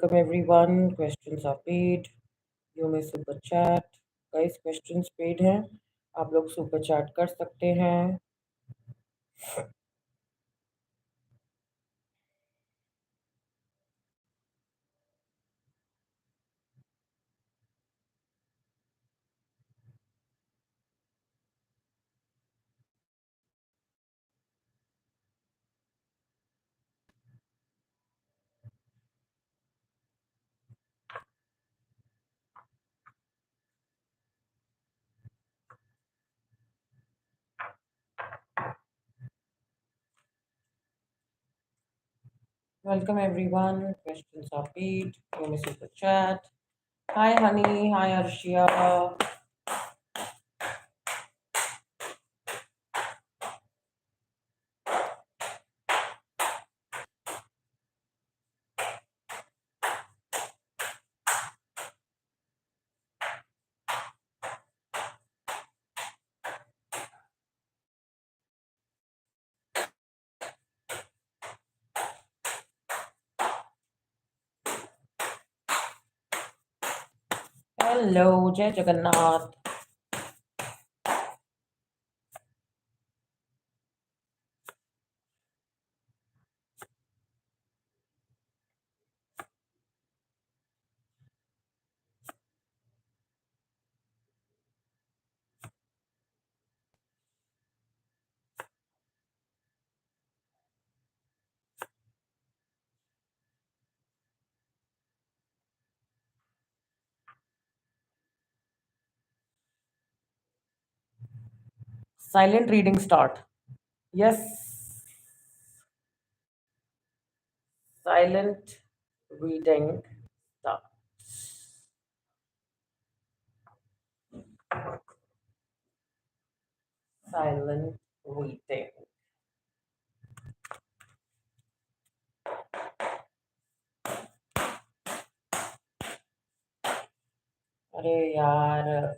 Welcome everyone. Questions are paid. You may super chat. Guys, questions paid हैं. आप लोग super chat कर सकते हैं. Welcome everyone. Questions are paid. You may super chat. Hi honey. Hi Arshia. Hello. Jai Jagannath. Silent reading start. Yes. Silent reading start. Silent reading. अरे यार.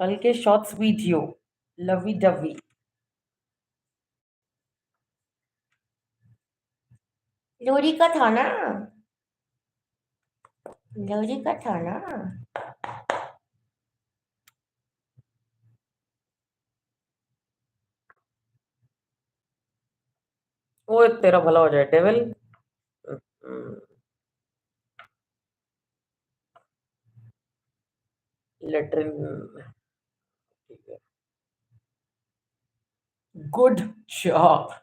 कल के शॉर्ट्स वीडियो लवी डवी. लोरी का था ना. लोरी का था ना. वो तेरा भला हो जाए डेविल. लेटरिन. ठीक है. Good job.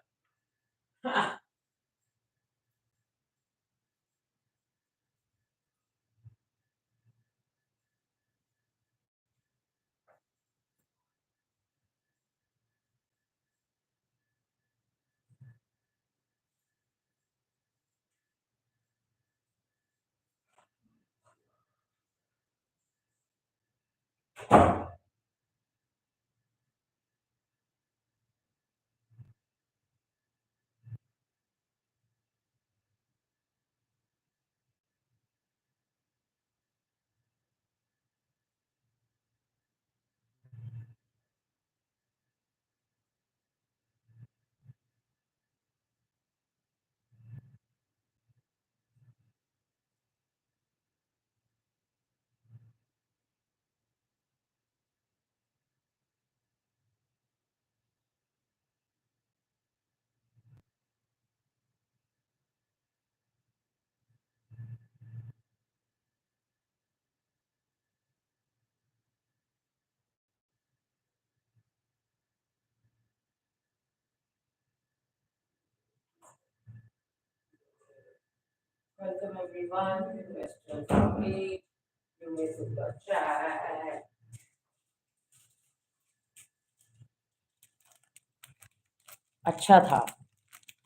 Welcome everyone. Questions are paid. You may super chat. अच्छा था.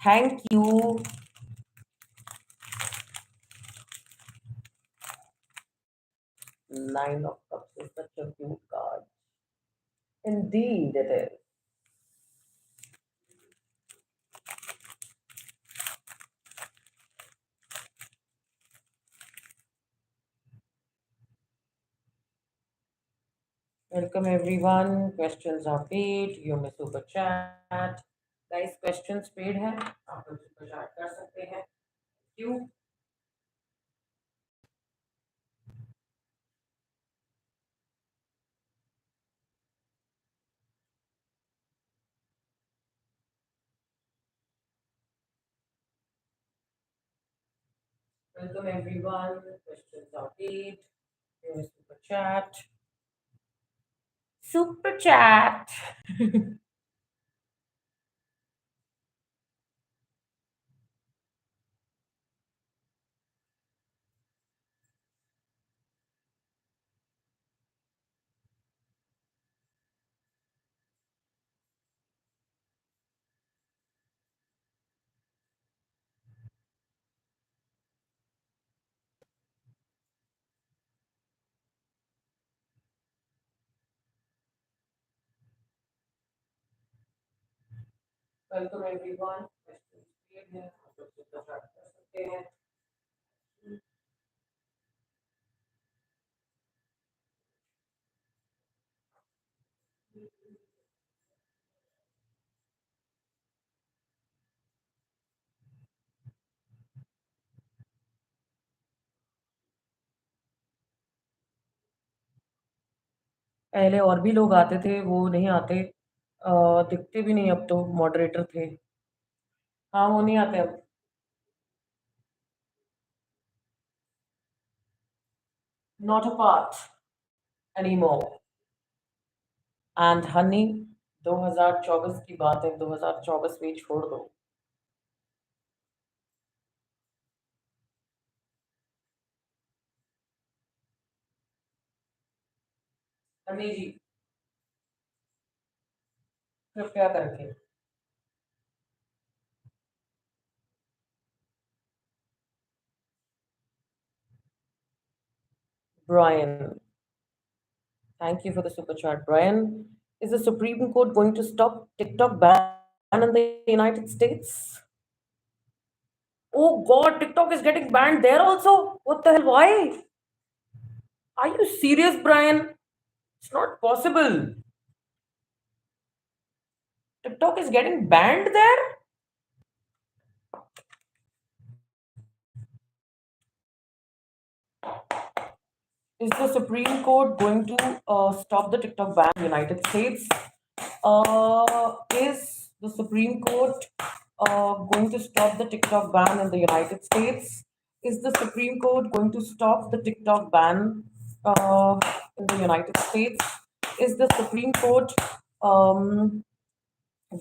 Thank you. Nine of Cups is such a cute card. Indeed, it is. Welcome everyone. Questions are paid. You may super chat. Guys, questions paid है. आप लोग super chat कर सकते हैं. क्यों? Welcome everyone. Questions are paid. You may super chat. Super chat. Welcome everyone. Questions paid है. आप लोग super chat कर सकते हैं. पहले और भी लोग आते थे, वो नहीं आते. दिखते भी नहीं अब तो. मॉडरेटर थे. हाँ, वो नहीं आते अब. Not a part anymore. And honey, 2024 की बात है. 2024 में ही छोड़ दो. हनी जी, कृपया करके. Brian, thank you for the super chat. Brian, is the Supreme Court going to stop TikTok ban in the United States? Oh God, TikTok is getting banned there also. What the hell? Why? Are you serious, Brian? It's not possible. TikTok is getting banned there? Is the Supreme Court going to stop the TikTok ban in the United States? Is the Supreme Court going to stop the TikTok ban in the United States? Is the Supreme Court going to stop the TikTok ban in the United States? Is the Supreme Court um,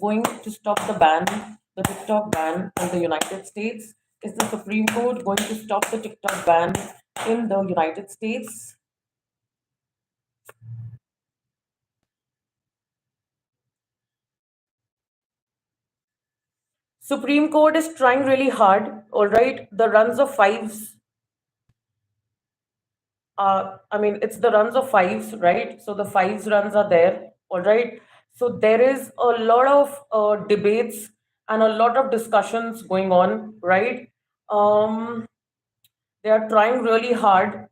going to stop the TikTok ban in the United States? Is the Supreme Court going to stop the TikTok ban in the United States? Supreme Court is trying really hard. All right, the runs of fives. I mean, it's the runs of fives, right? So the fives runs are there. All right. So there is a lot of debates and a lot of discussions going on, right? Um, they are trying really hard.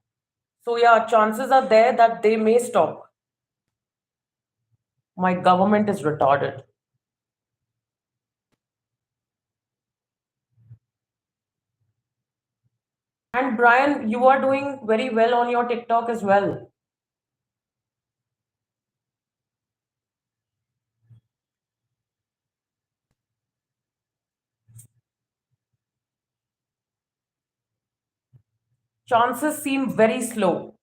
So yeah, chances are there that they may stop. My government is retarded. And Brian, you are doing very well on your TikTok as well. Chances seem very slow.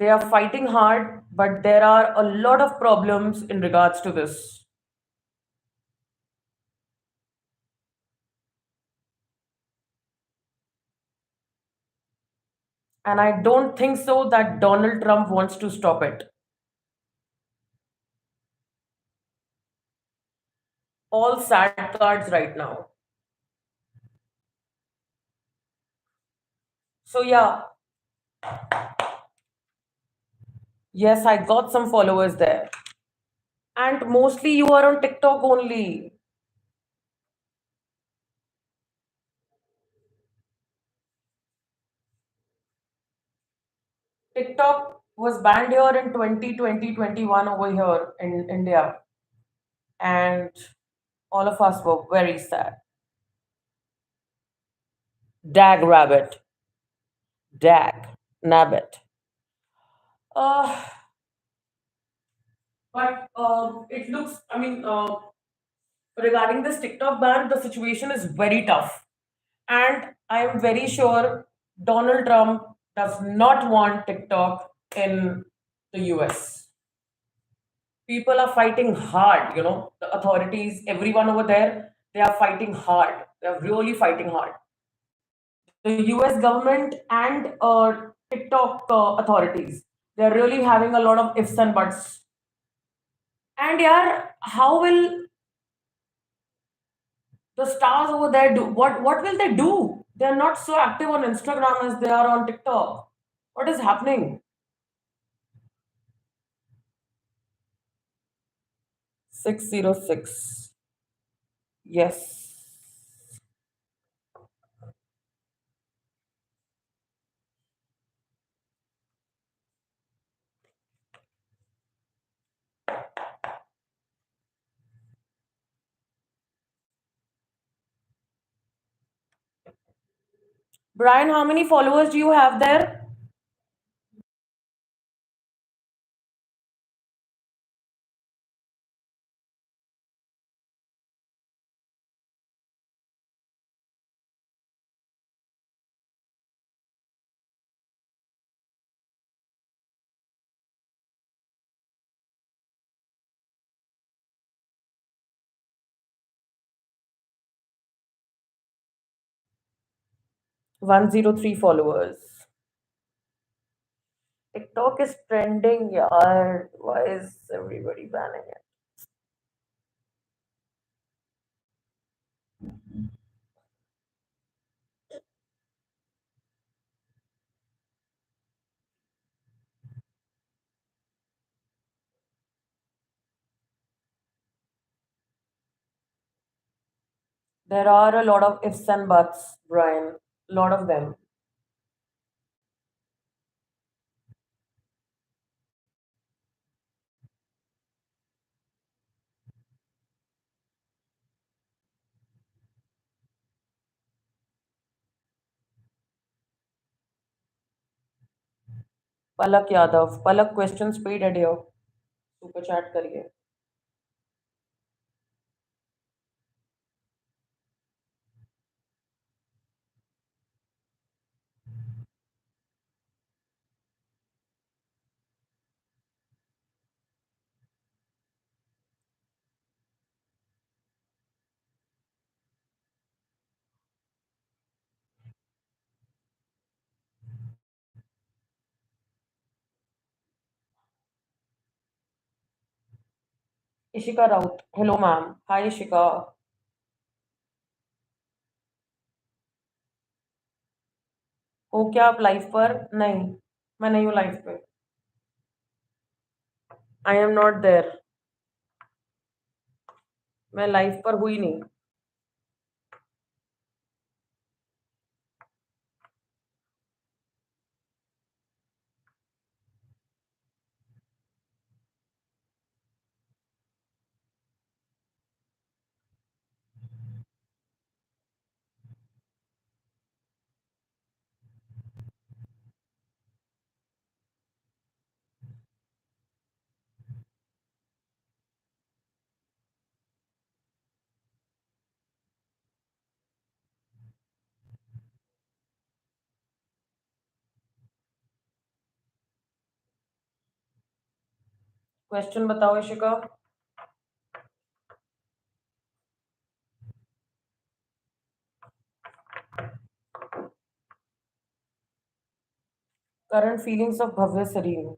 They are fighting hard, but there are a lot of problems in regards to this. And I don't think so that Donald Trump wants to stop it. All sad cards right now. So, yeah, yes, I got some followers there. And mostly you are on TikTok only. TikTok was banned here in 2020, 21 over here in India. And all of us were very sad. Dag rabbit. Dag. Nabbit. Uh, but it looks, regarding this TikTok ban, the situation is very tough. And I am very sure Donald Trump does not want TikTok in the US. People are fighting hard, the authorities, everyone over there, they are fighting hard. They're really fighting hard. The US government and TikTok authorities, they're really having a lot of ifs and buts. And yeah, how will the stars over there do? What will they do? They're not so active on Instagram as they are on TikTok. What is happening? 606. Yes. Brian, how many followers do you have there? One zero three followers. TikTok is trending, yaar. Why is everybody banning it? There are a lot of ifs and buts, Brian. A lot of them. Palak Yadav Palak questions पे ready हो super chat करिए Ishika Raut hello ma'am hi Ishika हो क्या आप live पर नहीं मैं नहीं हूँ लाइव पे आई एम नॉट देयर मैं लाइव पर हुई नहीं क्वेश्चन बताओ Ishika Current feelings of Bhavya Sareen.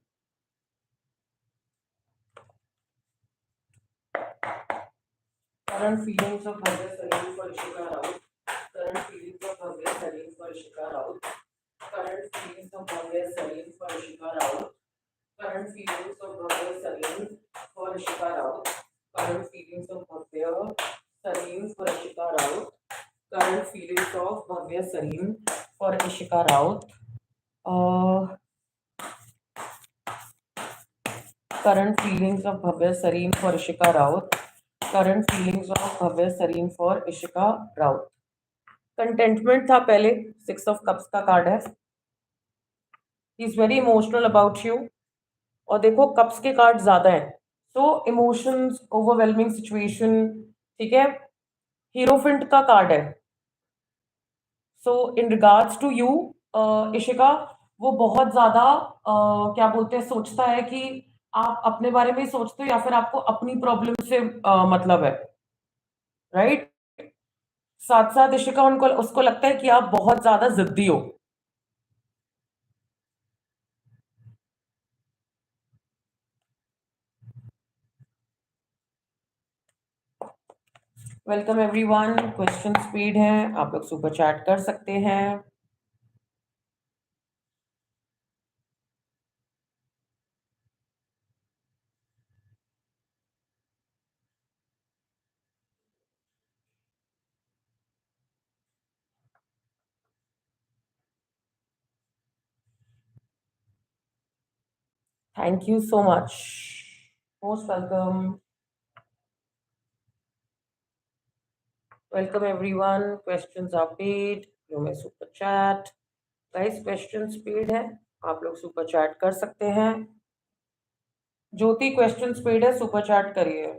Current feelings of Bhavya Sareen for Ishika Raut. Current feelings of Bhavya Sareen for Ishika Raut. Current feelings of Bhavya Sareen for Ishika Raut. Current feelings of Bhavya Sareen for Ishika Raut. Current feelings of Bhavya Sareen for Ishika Raut. Current feelings of Bhavya Sareen for Ishika Raut. Uh, Current feelings of Bhavya Sareen for Ishika Raut. Current feelings of Bhavya Sareen for Ishika Raut. Contentment था पहले, 6 of cups का card है. He is very emotional about you. और देखो cups के card ज्यादा है, सो emotions, overwhelming situation. ठीक है. हीरोफिंट का कार्ड है. So in regards to you Ishika, वो बहुत ज्यादा क्या बोलते हैं, सोचता है कि आप अपने बारे में ही सोचते हो या फिर आपको अपनी प्रॉब्लम से मतलब है. राइट. साथ साथ इशिका उनको उसको लगता है कि आप बहुत ज्यादा जिद्दी हो. Welcome everyone. क्वेश्चन स्पीड है, आप लोग सुपर चैट कर सकते हैं. Thank you so much. Most welcome. Welcome everyone. Questions are paid. You may super chat. Guys question speed है, आप लोग सुपर चैट कर सकते हैं. ज्योति क्वेश्चन स्पीड है, सुपर चैट करिए.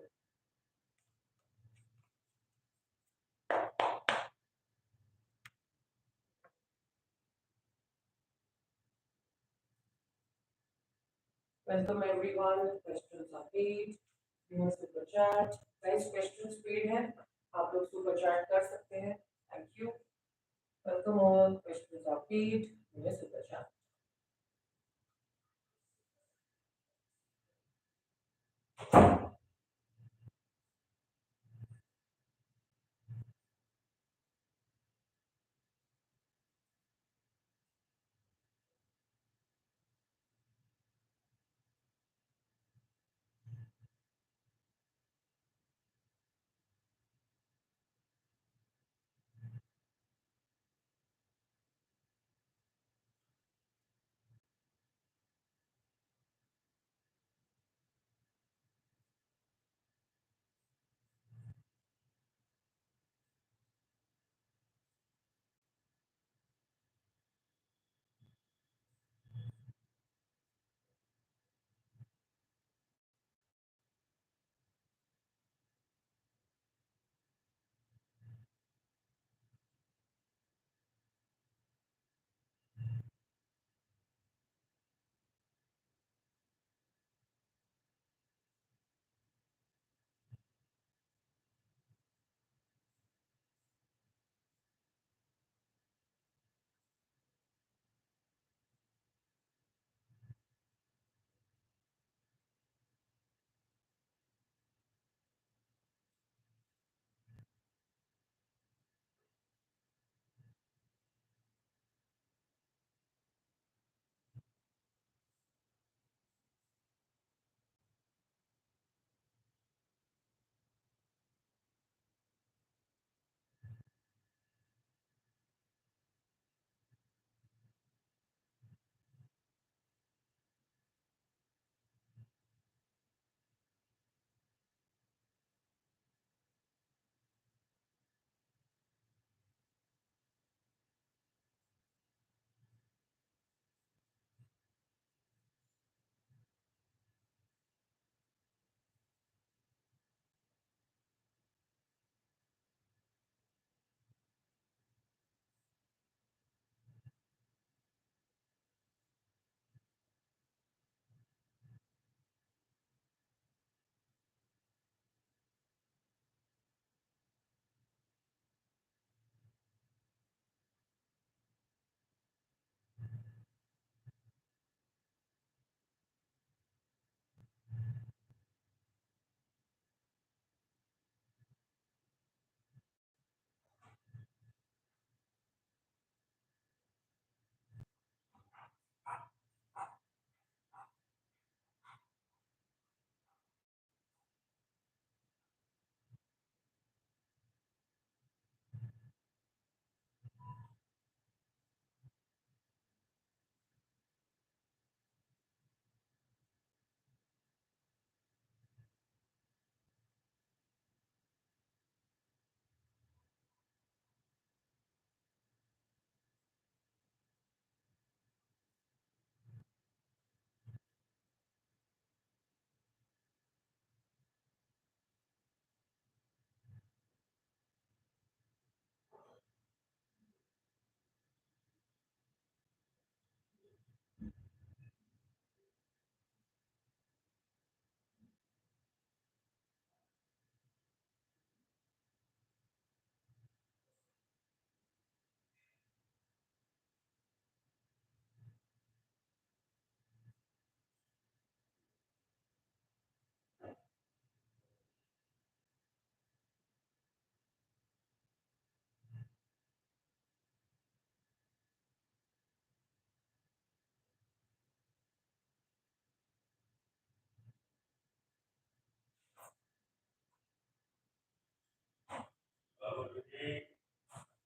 Welcome everyone. Questions are paid. You may super chat. Guys question speed है, आप लोग सुपर चैट कर सकते हैं. Thank you. Welcome all. Questions are paid. You may super chat.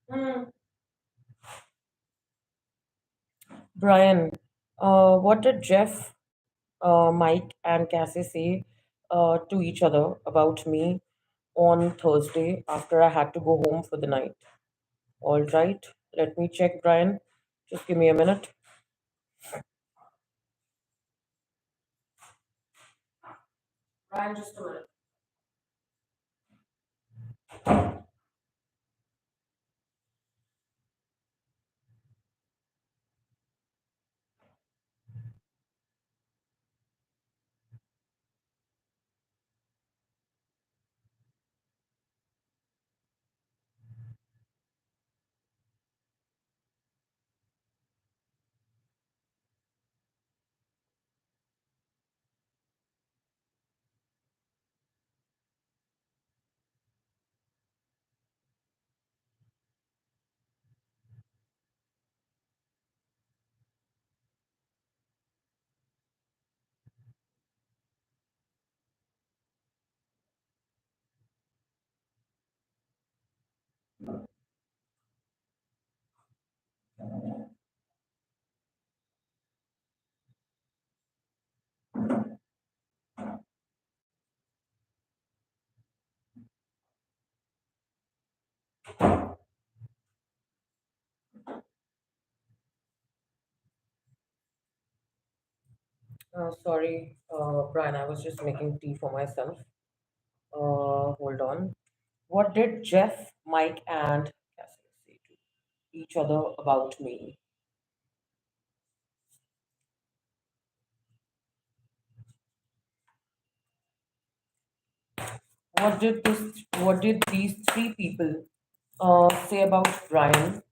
Hmm. Brian, what did Jeff, Mike, and Cassie say to each other about me on Thursday after I had to go home for the night? All right, let me check, Brian. Just give me a minute. Brian, just a minute. Sorry, Brian, I was just making tea for myself. Hold on. What did Jeff, Mike, and Cassie say to each other about me? What did these three people say about Brian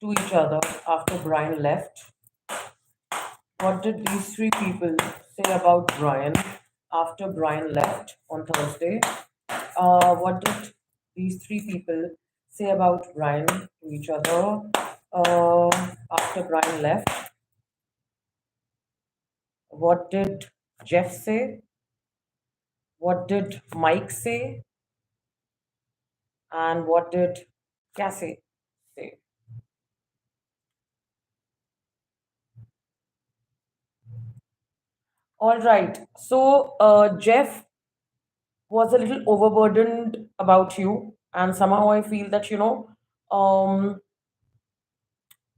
to each other after Brian left? What did these three people say about Brian after Brian left on Thursday? What did these three people say about Brian to each other uh, after Brian left? What did Jeff say? What did Mike say? And what did Cassie say? All right. So, Jeff was a little overburdened about you, and somehow I feel that,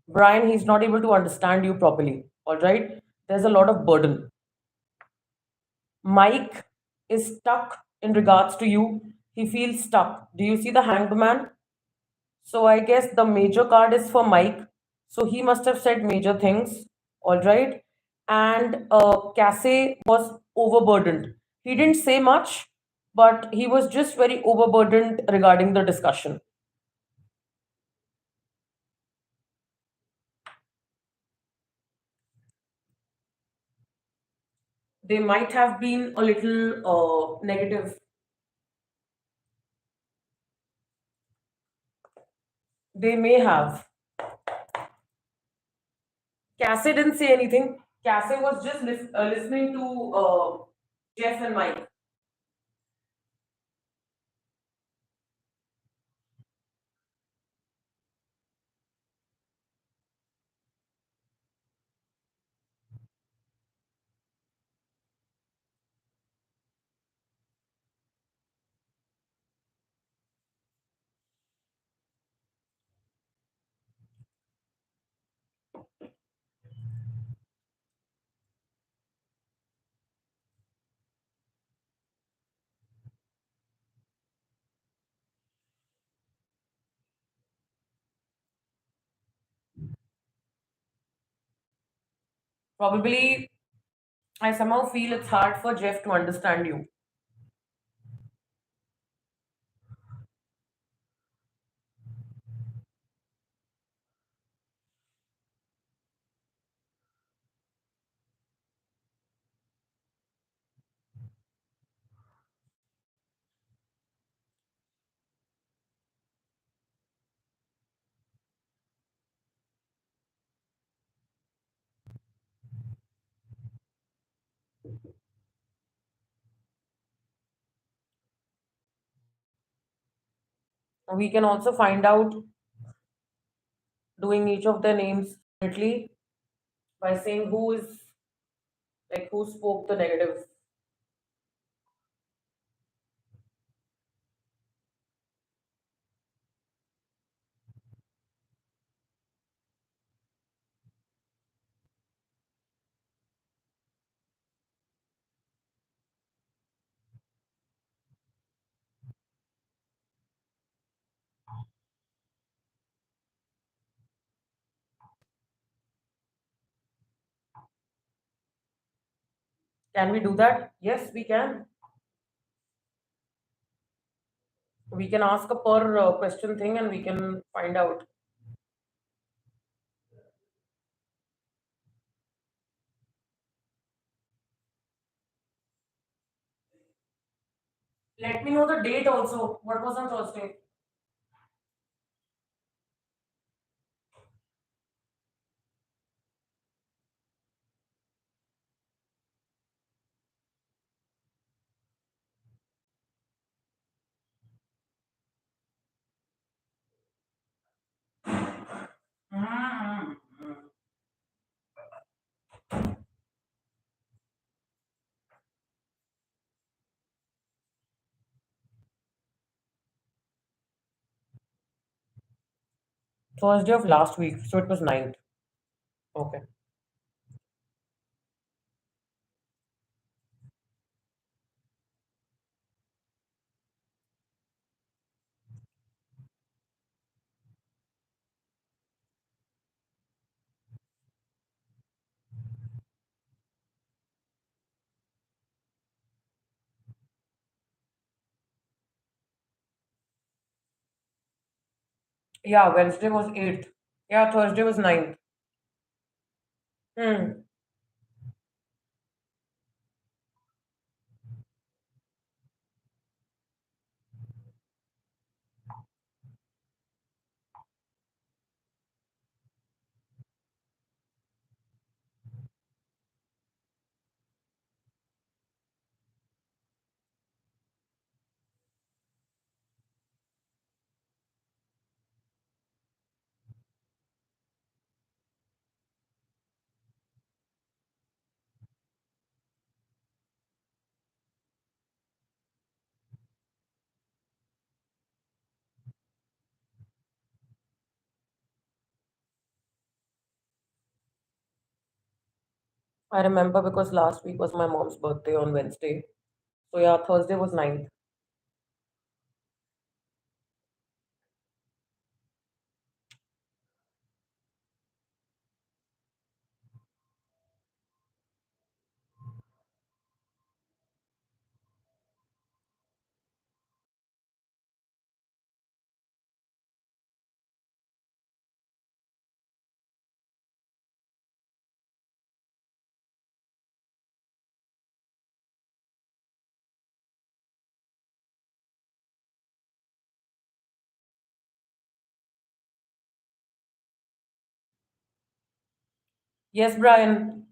Brian, he's not able to understand you properly. All right. There's a lot of burden. Mike is stuck in regards to you. He feels stuck. Do you see the hanged man? So I guess the major card is for Mike. So he must have said major things. All right. And Cassie was overburdened. He didn't say much, but he was just very overburdened regarding the discussion. They might have been a little negative. They may have. Cassie didn't say anything. Cassie was just listening to Jeff and Mike. Probably, I somehow feel it's hard for Jeff to understand you. We can also find out. doing each of their names separately by saying who spoke the negative. Can we do that? Yes, we can. We can ask a per question thing and we can find out. Let me know the date also. What was on Thursday? Thursday of last week. So it was ninth. Okay. Yeah, Wednesday was 8th. Yeah, Thursday was ninth. Hmm. I remember because last week was my mom's birthday on Wednesday. So yeah, Thursday was ninth. Yes, Brian.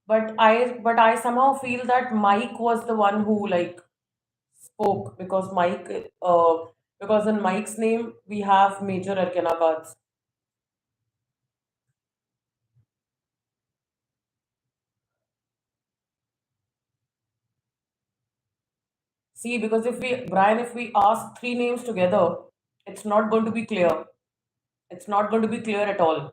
But I somehow feel that Mike was the one who like spoke because because in Mike's name we have major arcana cards. See, because if we ask three names together, it's not going to be clear. It's not going to be clear at all.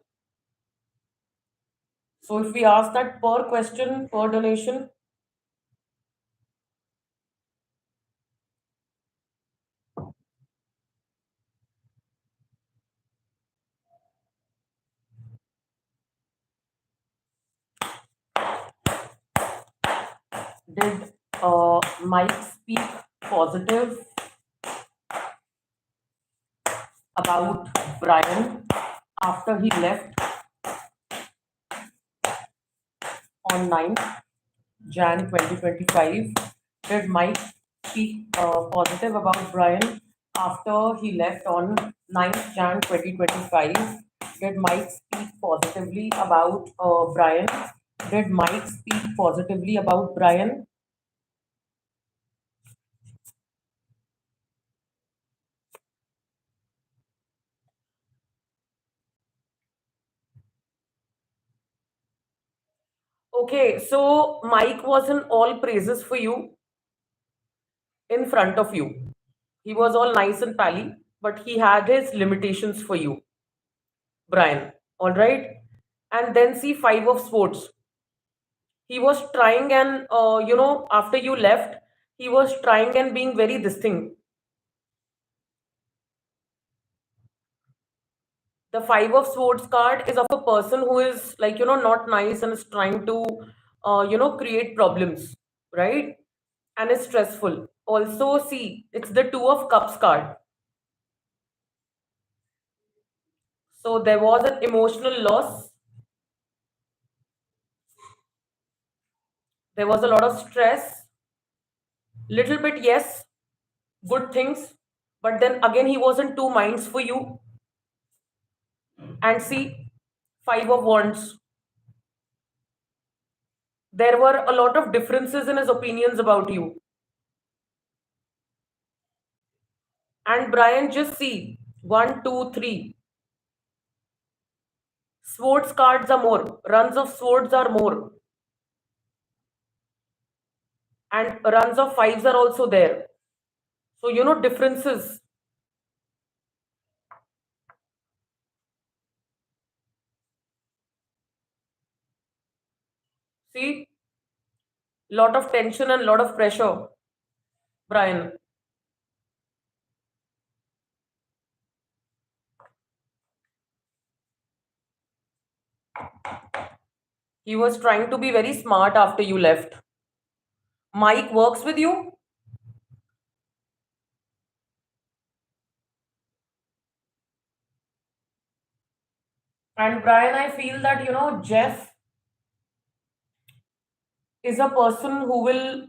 So if we ask that per question, per donation, did Mike speak positive about Brian after he left on 9th Jan 2025? Did Mike speak positive about Brian after he left on 9th Jan 2025? Did Mike speak positively about Brian? Did Mike speak positively about Brian? Okay, so Mike was in all praises for you in front of you. He was all nice and pally, but he had his limitations for you, Brian. All right. And then see five of swords. He was trying and after you left, he was trying and being very this thing. The five of swords card is of a person who is like not nice and is trying to create problems, right? And is stressful. Also, see, it's the two of cups card. So there was an emotional loss. There was a lot of stress. Little bit, yes, good things. But then again, he was in two minds for you. And see, five of wands. There were a lot of differences in his opinions about you. And Brian, just see, one, two, three. Swords cards are more. Runs of swords are more. And runs of fives are also there. So, differences. See, lot of tension and lot of pressure, Brian. He was trying to be very smart after you left. Mike works with you. And Brian, I feel that, Jeff is a person who will,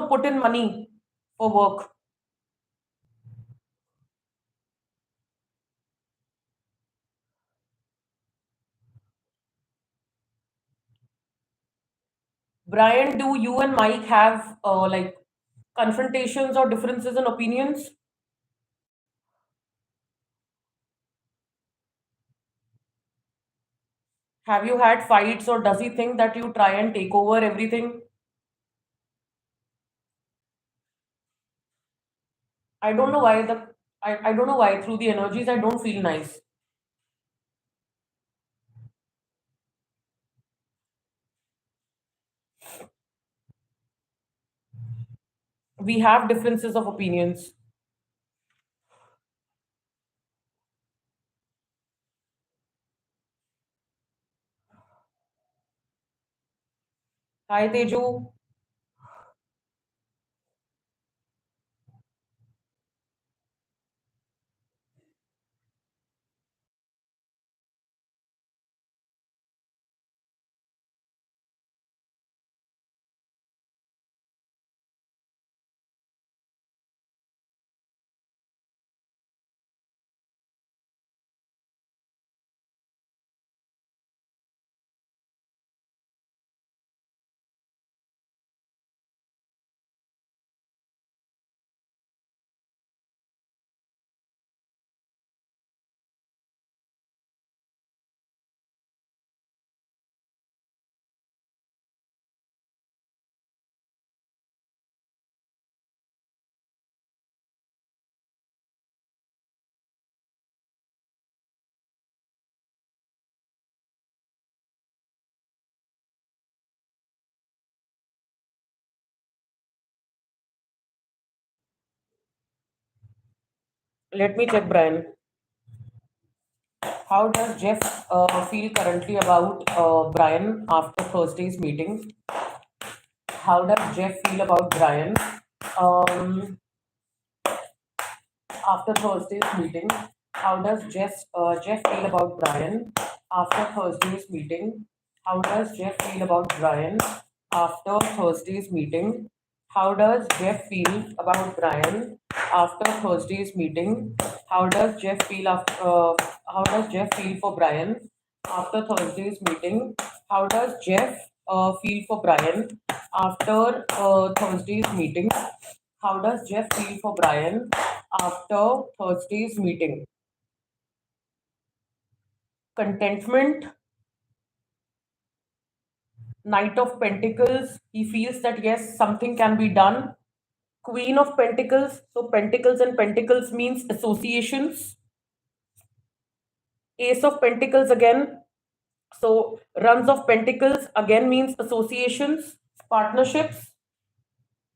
put in money for work. Brian, do you and Mike have like confrontations or differences in opinions? Have you had fights, or does he think that you try and take over everything? I don't know why I don't know why through the energies I don't feel nice. We have differences of opinions. Hi Teju. Let me check, Brian. How does Jeff feel currently about Brian after Thursday's meeting? How does Jeff feel about Brian um, after Thursday's meeting? How does Jeff feel about Brian after Thursday's meeting? How does Jeff feel about Brian after Thursday's meeting? How does Jeff feel about Brian after Thursday's meeting? How does Jeff feel after? How does Jeff feel for Brian after Thursday's meeting? How does Jeff feel for Brian after Thursday's meeting? How does Jeff feel for Brian after Thursday's meeting? Contentment, Knight of Pentacles, he feels that yes, something can be done. Queen of Pentacles, so Pentacles and Pentacles means associations. Ace of Pentacles again, so runs of Pentacles again means associations, partnerships.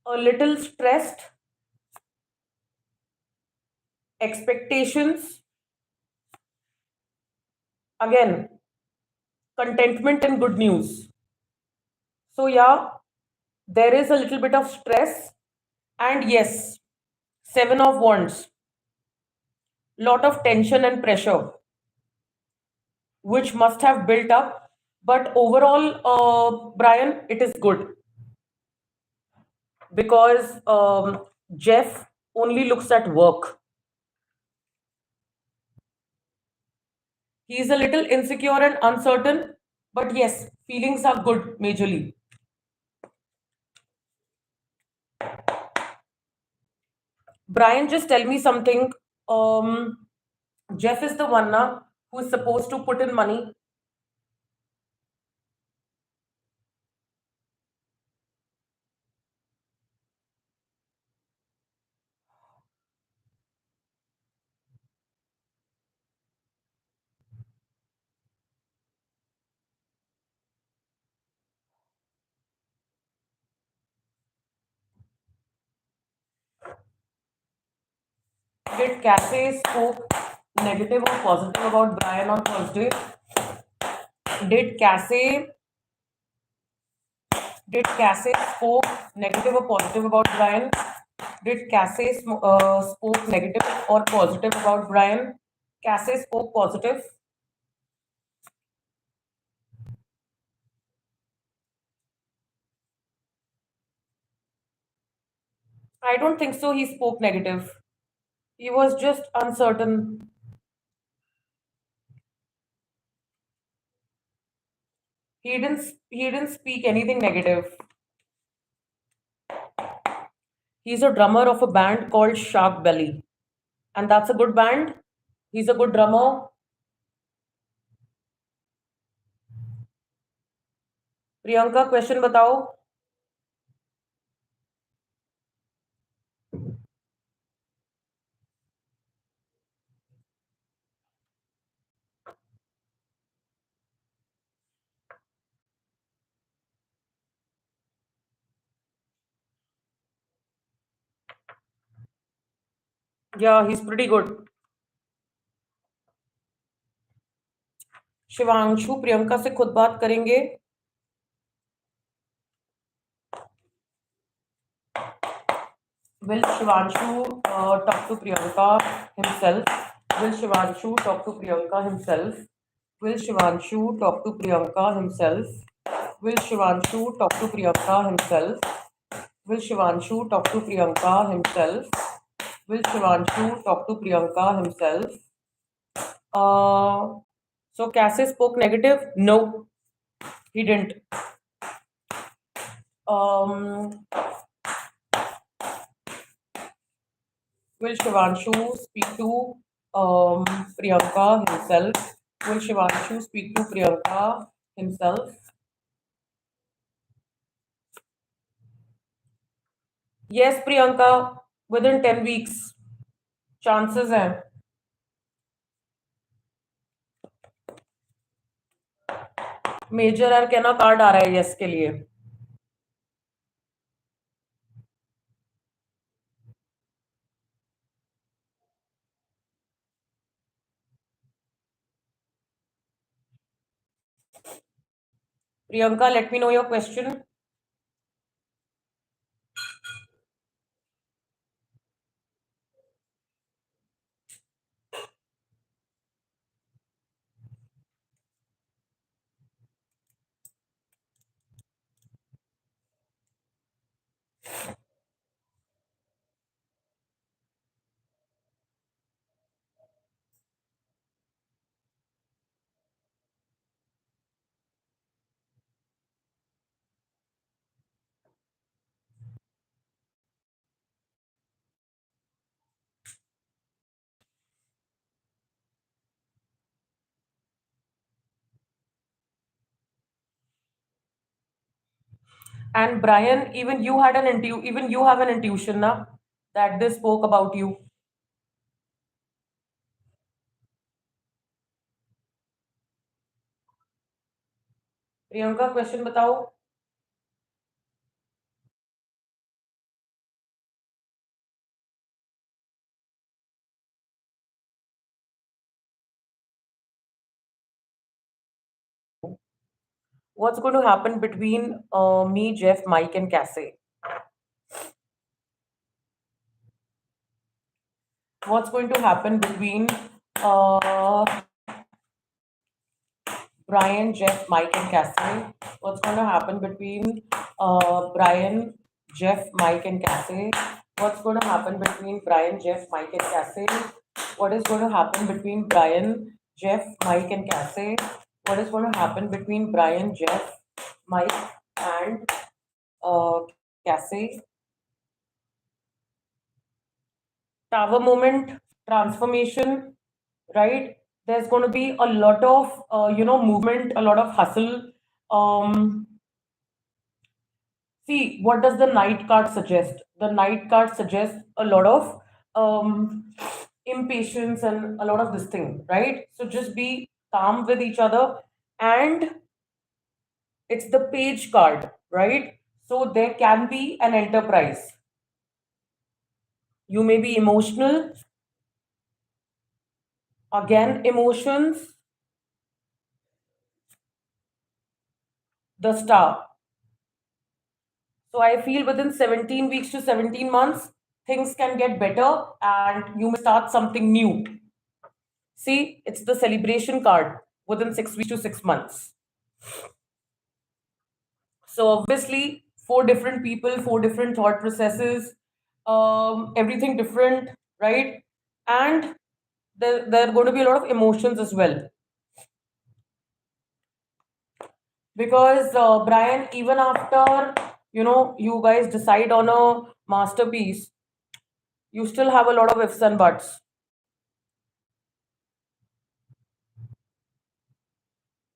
A little stressed, expectations, again contentment and good news. So yeah, there is a little bit of stress, and yes, Seven of Wands, lot of tension and pressure which must have built up, but overall, Brian, it is good because Jeff only looks at work. He is a little insecure and uncertain, but yes, feelings are good majorly. Brian, just tell me something. Um, Jeff is the one now who is supposed to put in money. Did Cassie spoke negative or positive about Brian on Thursday? Did Cassie did Cassie spoke negative or positive about Brian? Did Cassie spoke negative or positive about Brian? Cassie spoke positive. I don't think so. He spoke negative. He was just uncertain. He didn't speak anything negative. He's a drummer of a band called Shark Belly, and that's a good band. He's a good drummer. Priyanka, question बताओ. Yeah, he's pretty good. Shivanshu Priyanka से खुद बात करेंगे. Will Shivanshu talk to Priyanka himself? Will Shivanshu talk to Priyanka himself? Will Shivanshu talk to Priyanka himself? Will Shivanshu talk to Priyanka himself? Will Shivanshu talk to Priyanka himself? Will Shivanshu talk to Priyanka himself? So Cassie spoke negative? No, he didn't. Um, will Shivanshu speak to Priyanka himself? Will Shivanshu speak to Priyanka himself? Yes, Priyanka, within 10 weeks. Chances हैं. Major are card आ रहा है yes के लिए. Priyanka, let me know your question. And Brian, even you have an intuition now that they spoke about you. Priyanka question बताओ. What's going to happen between me, Jeff, Mike, and Cassie? What's going to happen between uh, Brian, Jeff, Mike, and Cassie? What's going to happen between Brian, Jeff, Mike, and Cassie? What's going to happen between Brian, Jeff, Mike, and Cassie? What is going to happen between Brian, Jeff, Mike, and Cassie? What is going to happen between Brian, Jeff, Mike, and uh, Cassie? Tower moment, transformation, right? There's going to be a lot of movement, a lot of hustle. um See, what does the night card suggest? The night card suggests a lot of impatience and a lot of this thing, right? So just be calm with each other. And it's the page card, right? So there can be an enterprise. You may be emotional, again, emotions, the star. So I feel within 17 weeks to 17 months, things can get better and you may start something new. See, it's the celebration card within 6 weeks to 6 months. So obviously, four different people, four different thought processes, everything different, right? And there are going to be a lot of emotions as well. Because Brian, even after you guys decide on a masterpiece, you still have a lot of ifs and buts.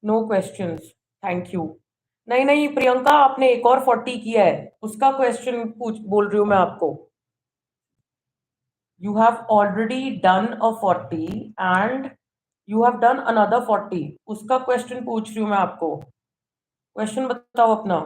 No questions. Thank you. नहीं नहीं प्रियंका, आपने एक और 40 किया है. उसका question पूछ बोल रही हूँ मैं आपको. You have already done a 40 and you have done another 40. उसका क्वेश्चन पूछ रही हूँ मैं आपको. क्वेश्चन बताओ अपना.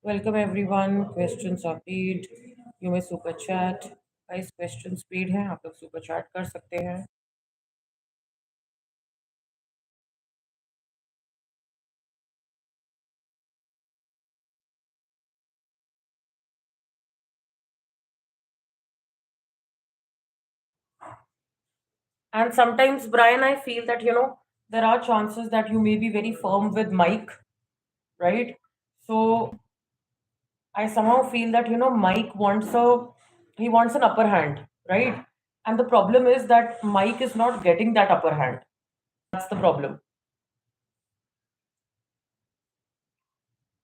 Welcome everyone. Questions are paid. You may super chat. Guys, questions paid हैं, आप लोग सुपर चैट कर सकते हैं. And sometimes, Brian, I feel that, there are chances that you may be very firm with Mike, right? So I somehow feel that, Mike he wants an upper hand, right? And the problem is that Mike is not getting that upper hand. That's the problem.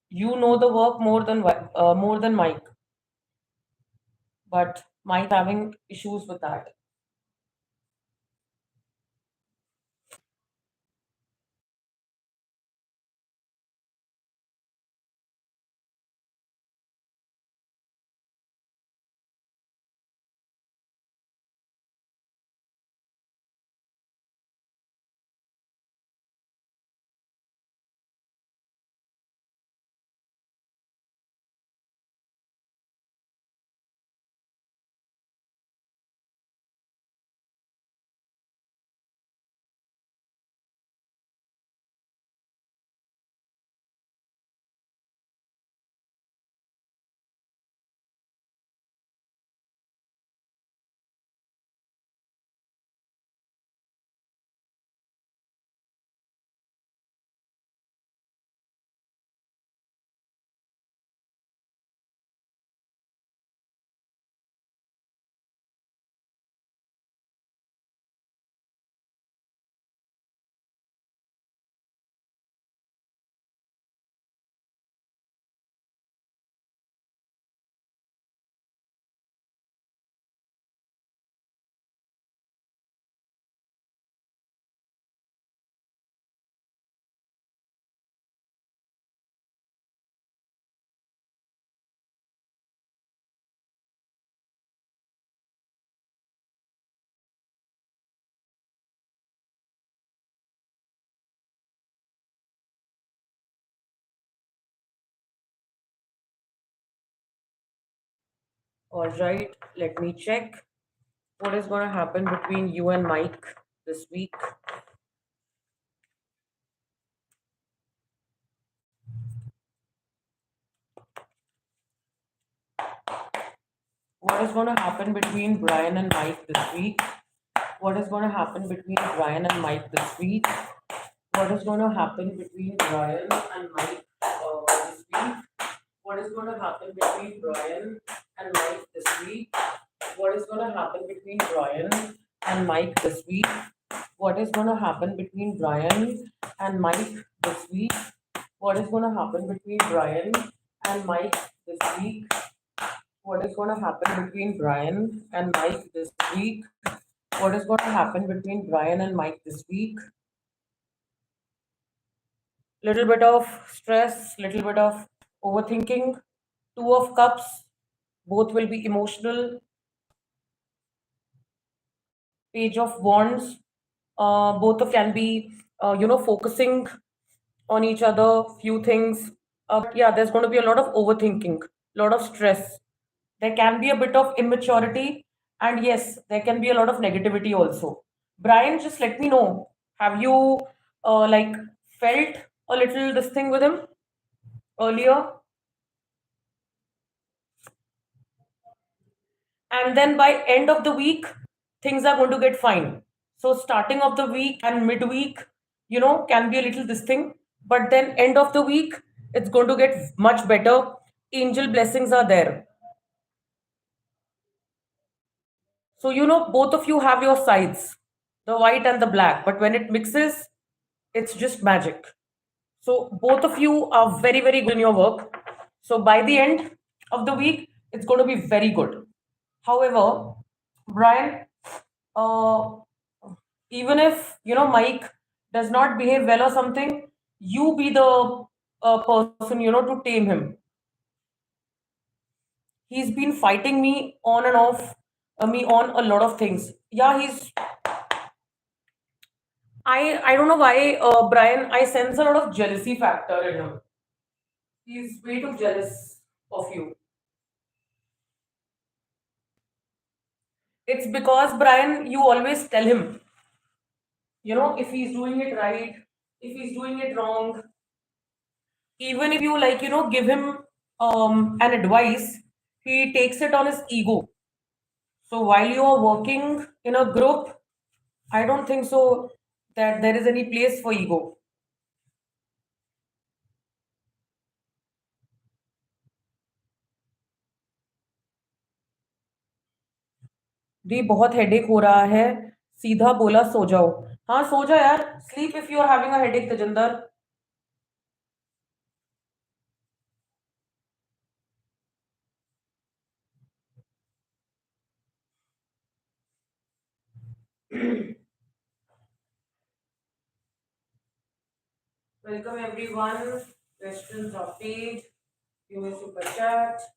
You know the work more than Mike, but Mike having issues with that. All right, let me check what is going to happen between you and Mike this week. What is going to happen between Brian and Mike this week? What is going to happen between Brian and Mike this week? What is going to happen between Brian and Mike this week? What is going to happen between Brian and Mike this week? What is going to happen between Brian and Mike this week? What is going to happen between Brian and Mike this week? What is going to happen between Brian and Mike this week? What is going to happen between Brian and Mike this week? What is going to happen between Brian and Mike this week? Little bit of stress, little bit of overthinking. Two of Cups, both will be emotional. Page of Wands, both of can be, focusing on each other, few things. But yeah, there's going to be a lot of overthinking, a lot of stress. There can be a bit of immaturity, and yes, there can be a lot of negativity also. Brian, just let me know. Have you like felt a little this thing with him earlier? And then by end of the week, things are going to get fine. So starting of the week and midweek, can be a little this thing, but then end of the week, it's going to get much better. Angel blessings are there. So, both of you have your sides, the white and the black, but when it mixes, it's just magic. So, both of you are very, very good in your work. So, by the end of the week, it's going to be very good. However, Brian, uh, even if, Mike does not behave well or something, you be the person, to tame him. He's been fighting me on and off, me on a lot of things. Yeah, I don't know why, Brian. I sense a lot of jealousy factor in him. He's way too jealous of you. It's because, Brian, you always tell him, if he's doing it right, if he's doing it wrong. Even if you like, give him an advice, he takes it on his ego. So while you are working in a group, I don't think so that there is any place for ego. दी बहुत headache हो रहा है, सीधा बोला सो जाओ। हाँ सो जा यार, sleep if you are having a headache Tejinder. Welcome everyone, questions of page, you may super chat.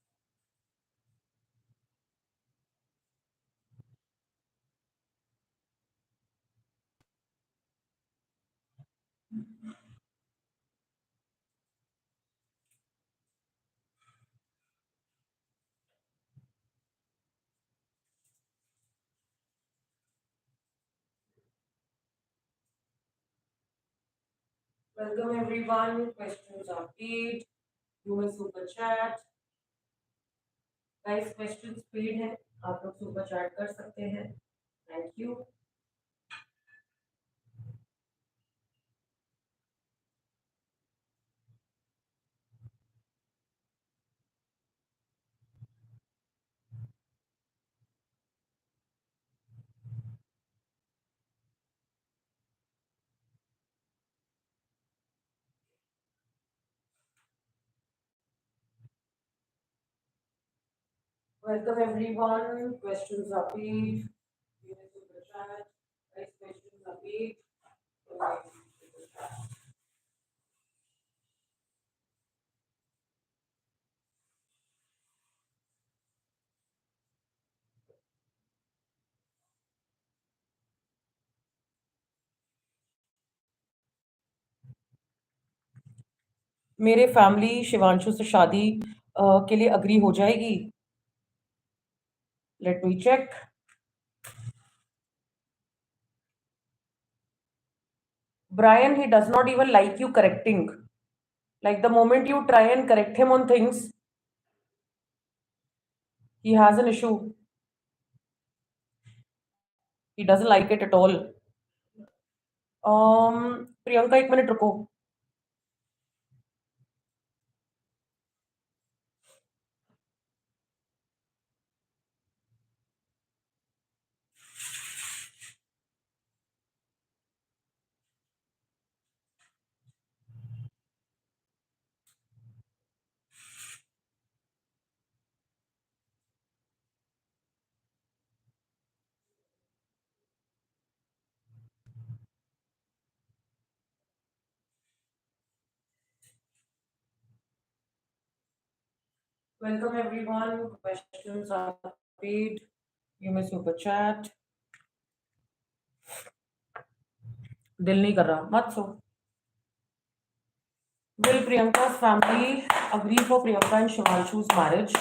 Welcome everyone, questions of page, you may super chat. Guys questions paid है, आप लोग सुपर चैट कर सकते हैं। Thank you. Welcome everyone, questions of page, you may super chat. Guys questions of page. मेरे family Shivanshu से शादी के लिए अग्री हो जाएगी? Let me check. Brian, he does not even like you correcting. Like the moment you try and correct him on things, he has an issue. He doesn't like it at all. Priyanka एक minute रुको। Welcome everyone, questions are paid, you may super chat. दिल नहीं कर रहा, मत सो। Will Priyanka's family agree for Priyanka and Shivanshu's marriage?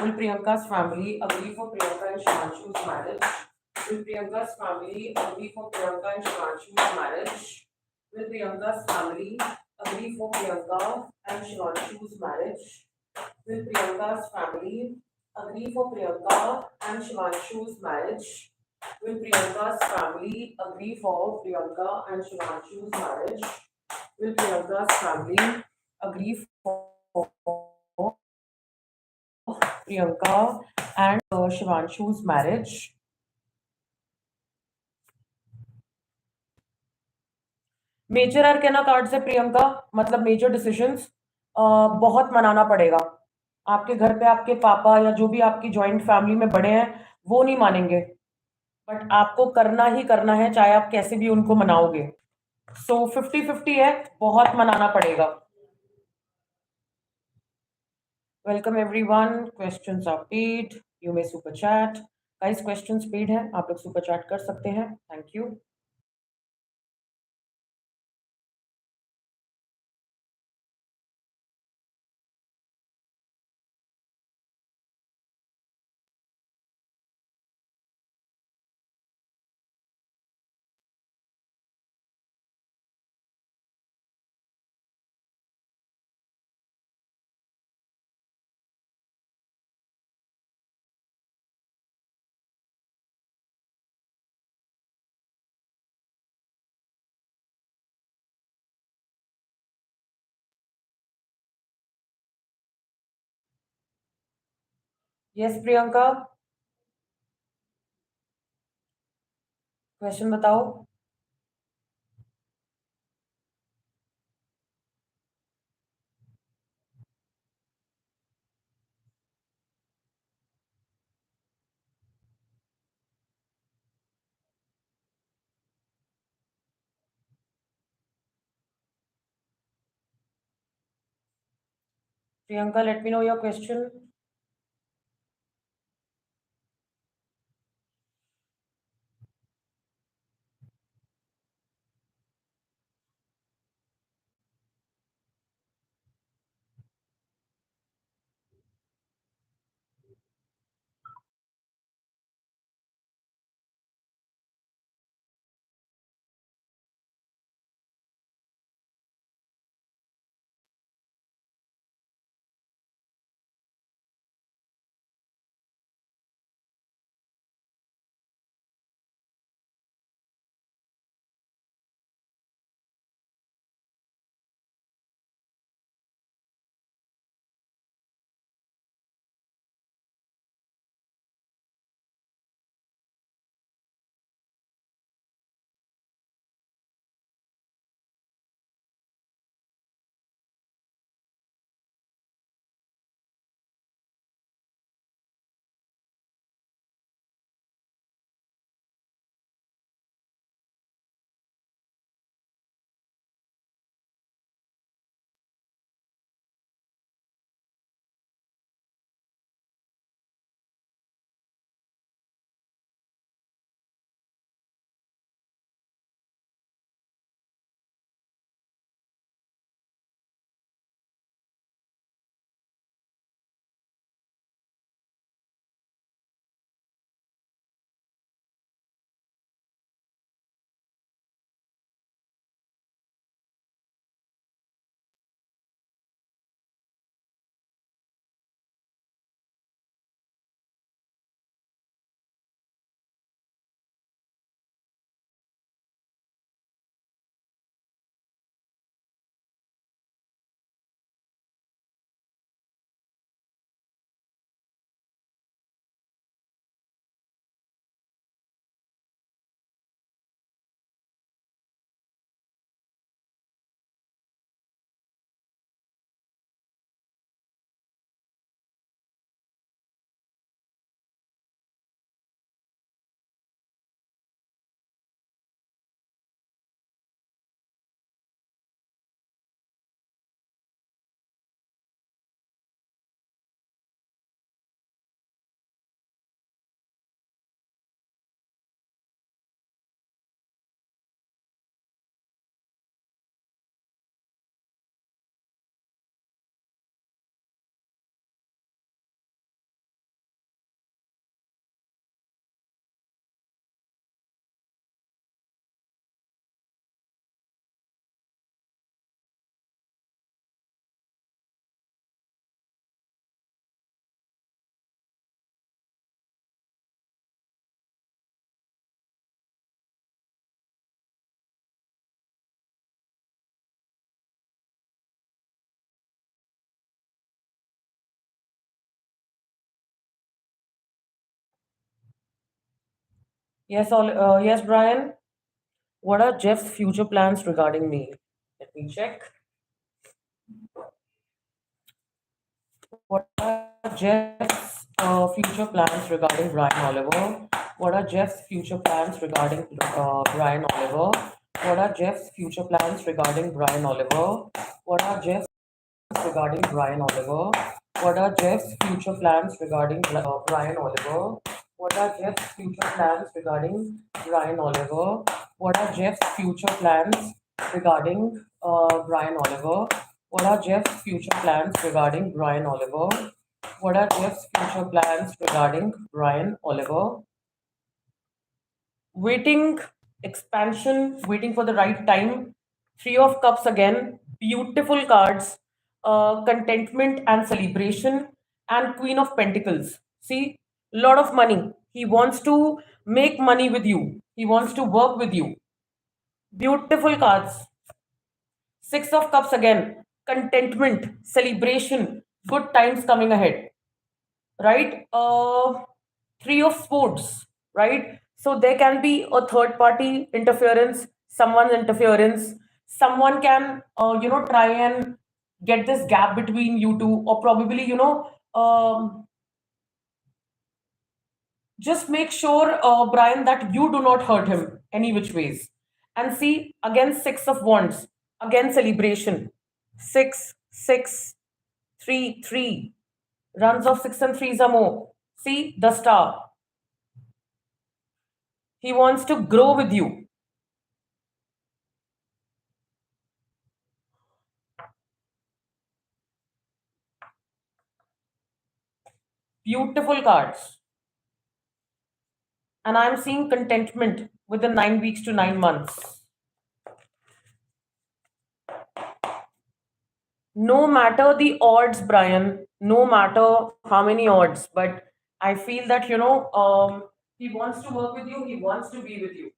Will Priyanka's family agree for Priyanka and Shivanshu's marriage? Will Priyanka's family agree for Priyanka and Shivanshu's marriage? Will Priyanka's family agree for Priyanka and Shivanshu's marriage? Will Priyanka's family agree for Priyanka and Shivanshu's marriage? Will Priyanka's family agree for Priyanka and Shivanshu's marriage? Will Priyanka's family agree for Priyanka and Shivanshu's marriage? Major arcana card से प्रियंका, मतलब major decisions बहुत मनाना पड़ेगा। आपके घर पे आपके पापा या जो भी आपकी जॉइंट फैमिली में बड़े हैं वो नहीं मानेंगे, बट आपको करना ही करना है, चाहे आप कैसे भी उनको मनाओगे। सो 50-50 है, बहुत मनाना पड़ेगा। Welcome everyone, questions are paid, you may super chat. Guys questions paid है, आप लोग सुपर चैट कर सकते हैं। Thank you. Yes, Priyanka, क्वेश्चन बताओ. Priyanka, let me know your question. Yes, yes, Brian. What are Jeff's future plans regarding me? Let me check. What are Jeff's future plans regarding Brian Oliver? What are Jeff's future plans regarding Brian Oliver? What are Jeff's future plans regarding Brian Oliver? What are Jeff's regarding Brian Oliver? What are Jeff's future plans regarding Brian Oliver? What are Jeff's future plans regarding Brian Oliver? What are Jeff's future plans regarding Brian Oliver? What are Jeff's future plans regarding Brian Oliver? What are Jeff's future plans regarding Brian Oliver? Waiting, expansion, waiting for the right time. Three of Cups again, beautiful cards, contentment and celebration, and Queen of Pentacles. See, lot of money. He wants to make money with you, he wants to work with you. Beautiful cards. Six of Cups again, contentment, celebration, good times coming ahead. right? Three of sports, right? So there can be a third party interference, someone's interference. Someone can, try and get this gap between you two, or probably, just make sure, Brian, that you do not hurt him any which ways. And see, again, six of wands, again, celebration. Six, six, three, three. Runs of six and threes are more. See, the star. He wants to grow with you. Beautiful cards. And I'm seeing contentment within 9 weeks to 9 months. No matter the odds, Brian, no matter how many odds, but I feel that, he wants to work with you, he wants to be with you.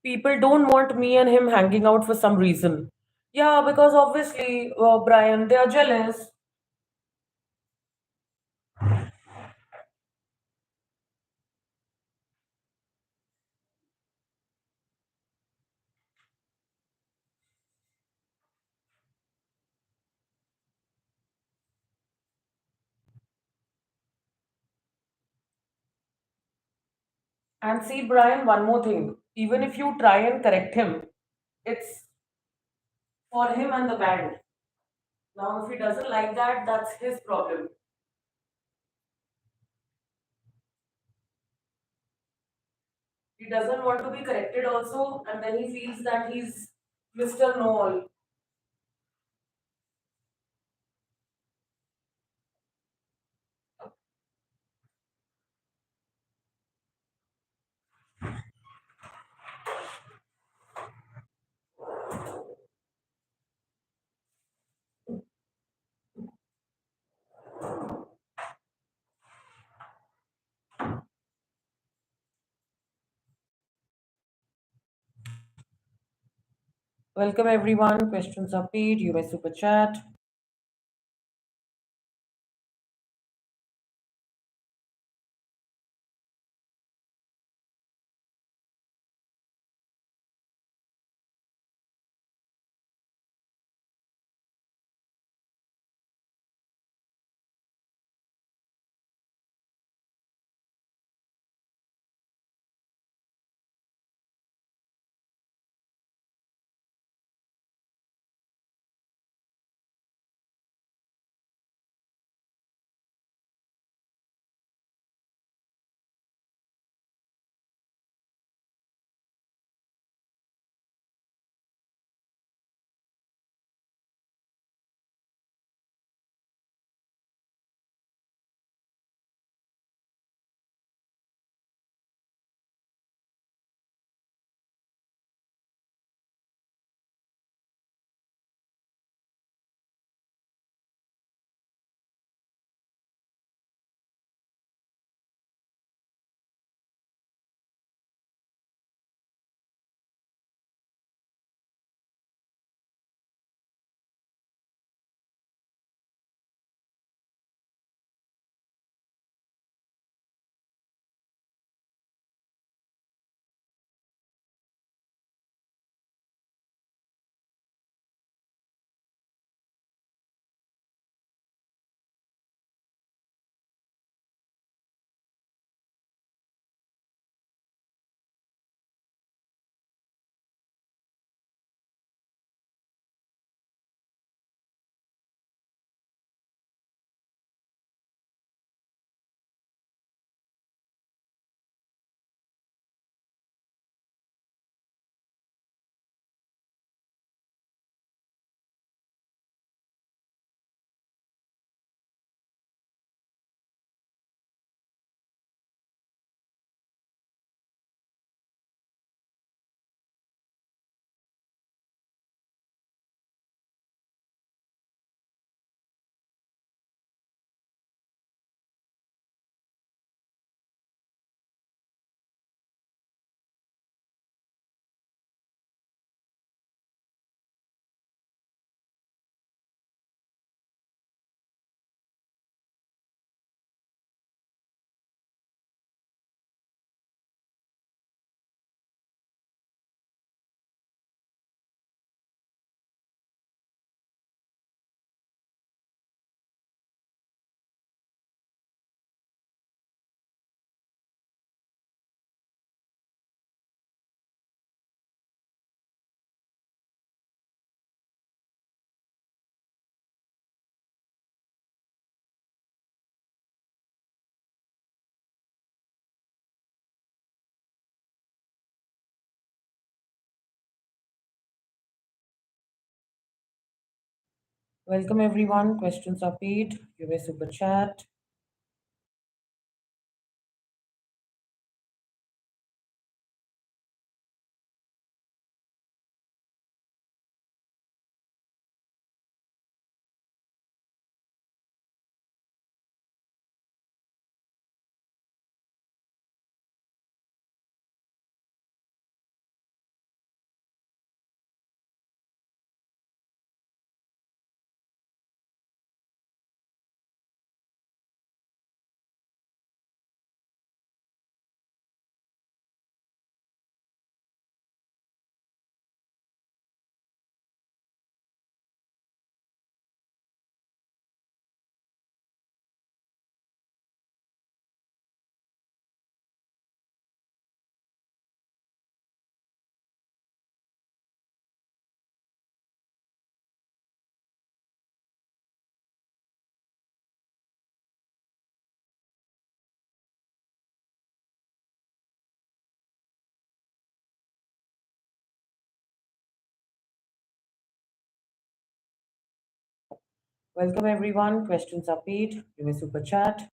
People don't want me and him hanging out for some reason. Yeah, because obviously, Brian, they are jealous. And see, Brian, one more thing. Even if you try and correct him, it's for him and the band. Now, if he doesn't like that, that's his problem. He doesn't want to be corrected also, and then he feels that he's Mr. Know All. Welcome everyone. Questions are paid. You may super chat. Welcome everyone. Questions are paid. You may super chat. Welcome everyone. Questions are paid. You may super chat.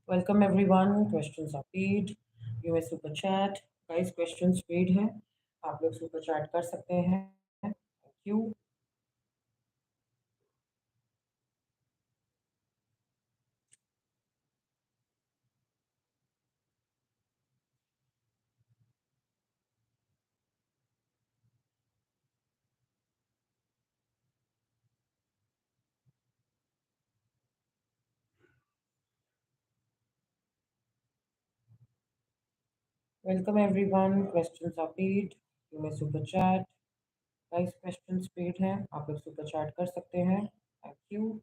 Welcome everyone. Questions are paid. You may super chat. Guys, questions paid हैं. आप लोग super chat कर सकते हैं. Thank you. Welcome everyone. Questions are paid. You may super chat. Guys, questions paid हैं. आप लोग super chat कर सकते हैं. Thank you.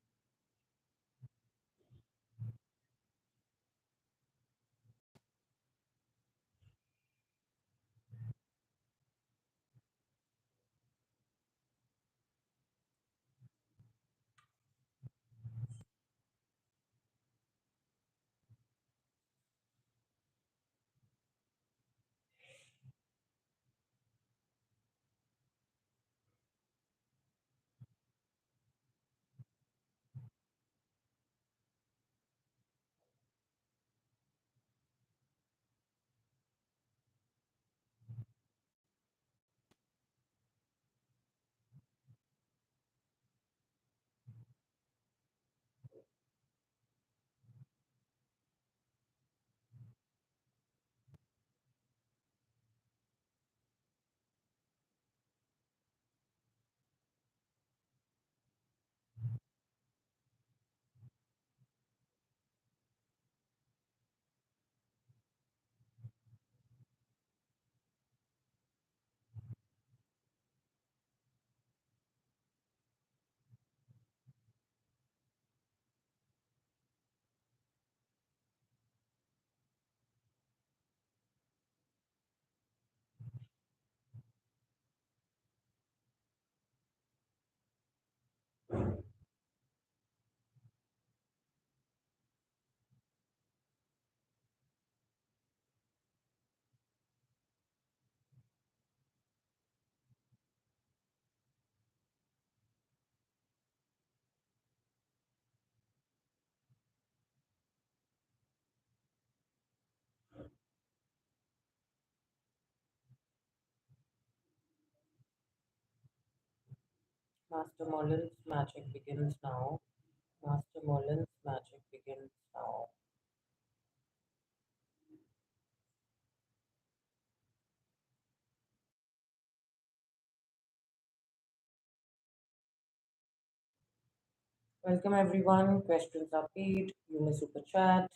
Master Merlin's magic begins now. Master Merlin's magic begins now. Welcome everyone. Questions are paid. You may super chat.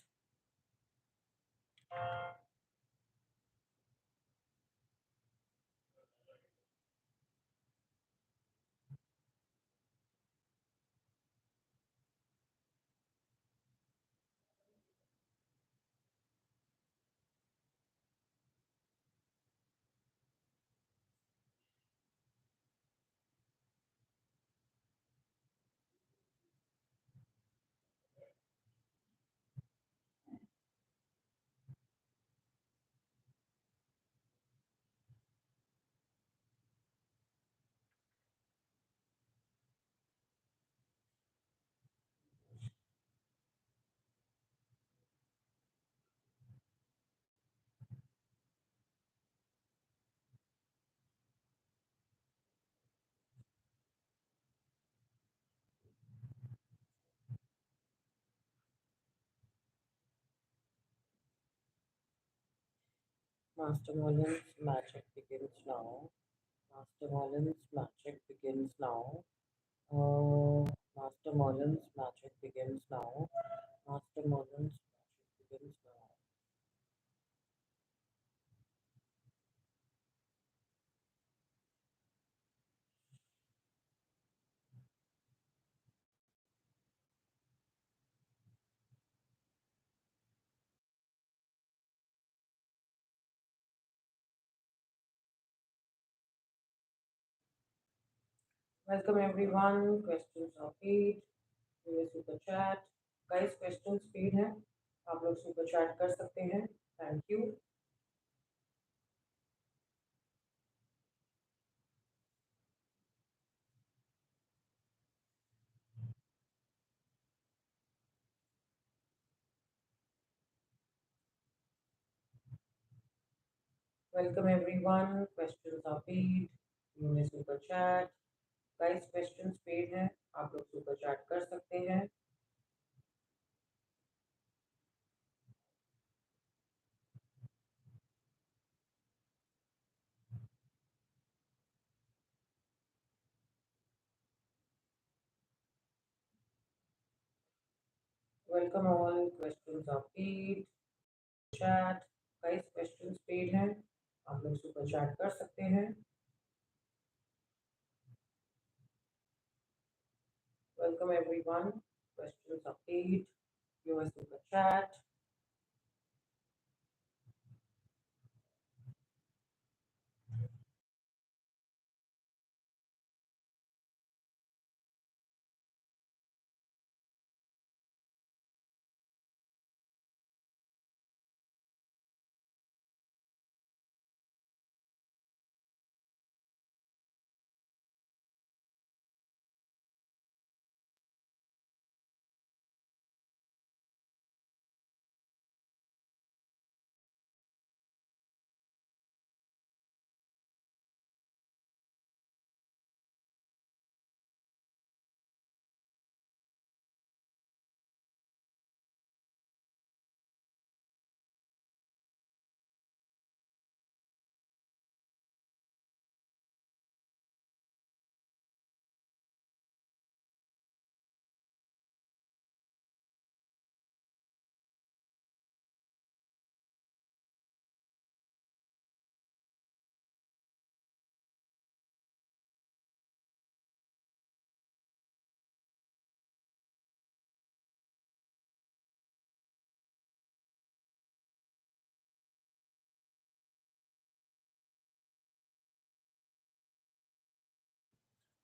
Master Merlin's magic begins now. Master Merlin's magic begins now. Master Merlin's magic begins now. Master Merlin's magic begins now. Welcome everyone. Questions are paid. ये super chat guys questions paid हैं आप लोग super chat कर सकते हैं thank you welcome everyone questions are paid you may super chat guys questions paid हैं आप लोग सुपर चैट कर सकते हैं welcome all questions are paid chat guys questions paid हैं आप लोग सुपर चैट कर सकते हैं welcome everyone questions are paid you may super chat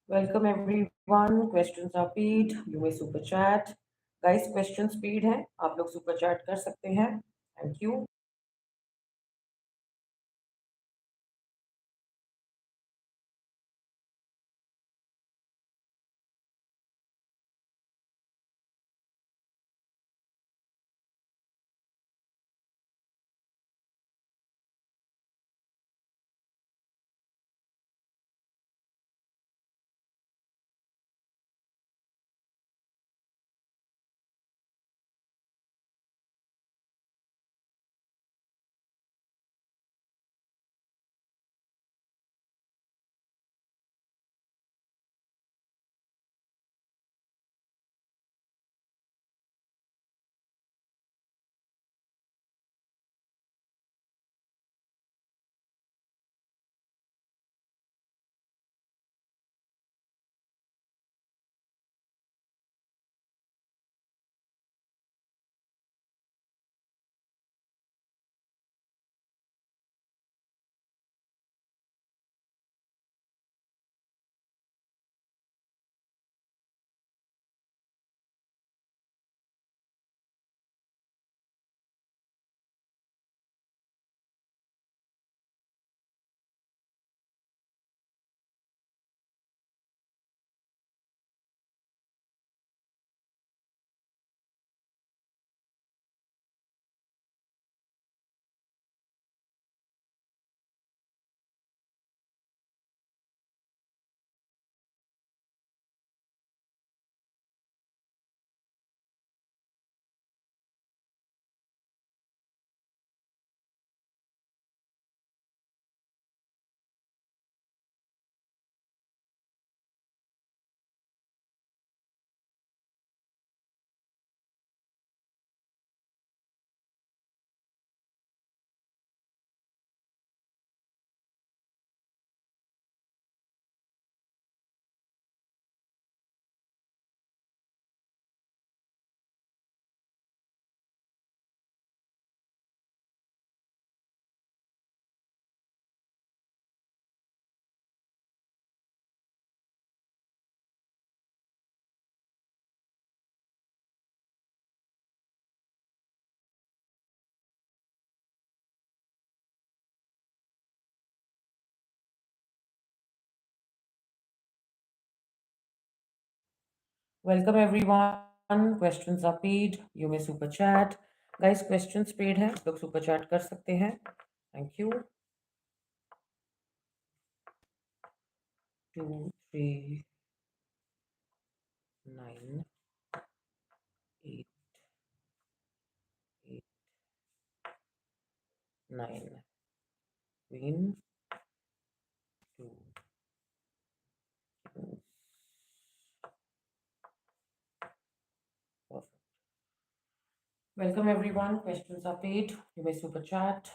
welcome everyone questions are paid you may super chat guys questions paid हैं आप लोग super chat कर सकते हैं thank you Welcome everyone. Questions are paid. You may super chat. Guys, questions paid है. लोग super chat कर सकते हैं. Thank you. 2398889. Queen two kings. Perfect. Welcome everyone. Questions are paid. You may super chat.